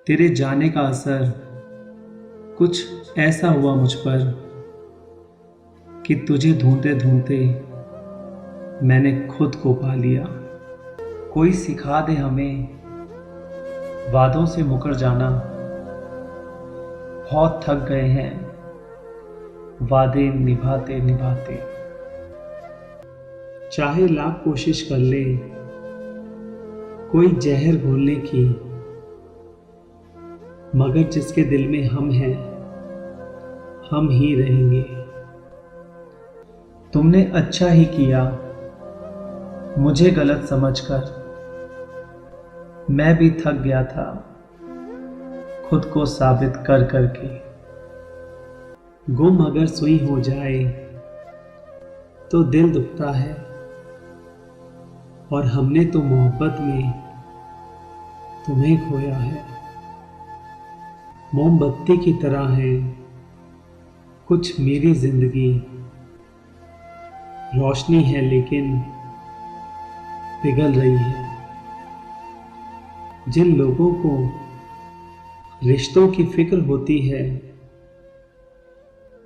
तेरे जाने का असर कुछ ऐसा हुआ मुझ पर कि तुझे ढूंढते ढूंढते मैंने खुद को पा लिया। कोई सिखा दे हमें वादों से मुकर जाना। बहुत थक गए हैं वादे निभाते निभाते। चाहे लाख कोशिश कर ले कोई जहर घोलने की, मगर जिसके दिल में हम हैं हम ही रहेंगे। तुमने अच्छा ही किया मुझे गलत समझकर। मैं भी थक गया था खुद को साबित कर करके। गुम अगर सुई हो जाए तो दिल दुखता है, और हमने तो मोहब्बत में तुम्हें खोया है। मोमबत्ती की तरह है कुछ मेरी जिंदगी। रोशनी है लेकिन पिघल रही है। जिन लोगों को रिश्तों की फिक्र होती है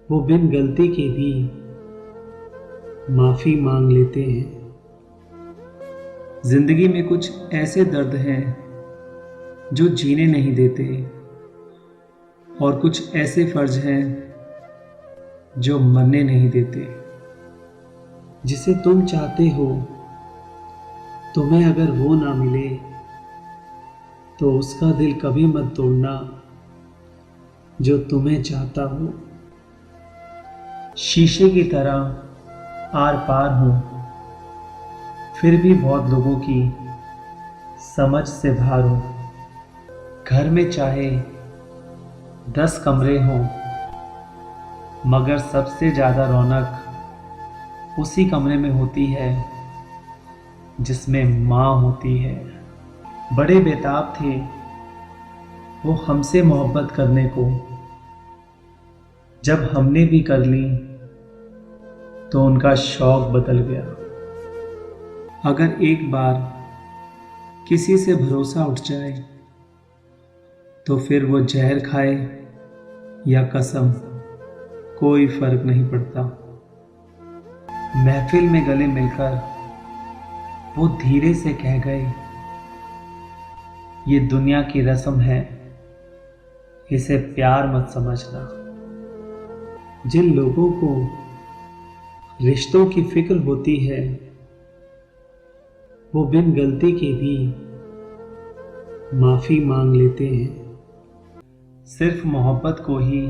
वो बिन गलती के भी माफी मांग लेते हैं। जिंदगी में कुछ ऐसे दर्द हैं जो जीने नहीं देते, और कुछ ऐसे फर्ज हैं जो मरने नहीं देते। जिसे तुम चाहते हो तुम्हें अगर वो ना मिले तो उसका दिल कभी मत तोड़ना जो तुम्हें चाहता हो। शीशे की तरह आर पार हूं, फिर भी बहुत लोगों की समझ से बाहर हूं। घर में चाहे 10 कमरे हों, मगर सबसे ज्यादा रौनक उसी कमरे में होती है जिसमें माँ होती है। बड़े बेताब थे वो हमसे मोहब्बत करने को, जब हमने भी कर ली तो उनका शौक बदल गया। अगर एक बार किसी से भरोसा उठ जाए तो फिर वो जहर खाए या कसम कोई फर्क नहीं पड़ता। महफिल में गले मिलकर वो धीरे से कह गए, ये दुनिया की रस्म है इसे प्यार मत समझना। जिन लोगों को रिश्तों की फिक्र होती है वो बिन गलती के भी माफी मांग लेते हैं। सिर्फ मोहब्बत को ही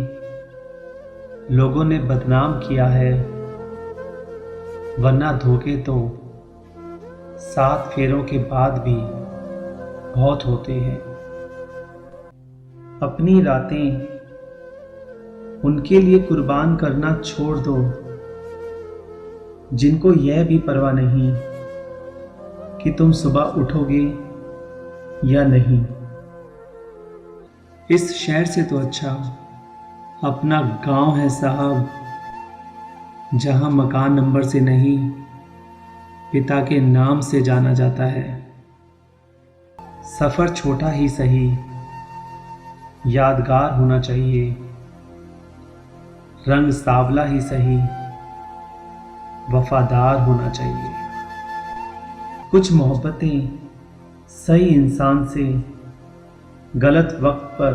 लोगों ने बदनाम किया है, वरना धोखे तो 7 फेरों के बाद भी बहुत होते हैं। अपनी रातें उनके लिए कुर्बान करना छोड़ दो जिनको यह भी परवाह नहीं कि तुम सुबह उठोगे या नहीं। इस शहर से तो अच्छा अपना गांव है साहब, जहां मकान नंबर से नहीं पिता के नाम से जाना जाता है। सफर छोटा ही सही यादगार होना चाहिए, रंग सावला ही सही वफादार होना चाहिए। कुछ मोहब्बतें सही इंसान से गलत वक्त पर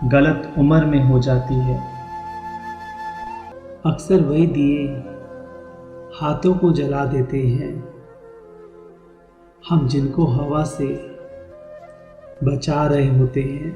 गलत उम्र में हो जाती है। अक्सर वही दिए हाथों को जला देते हैं हम जिनको हवा से बचा रहे होते हैं।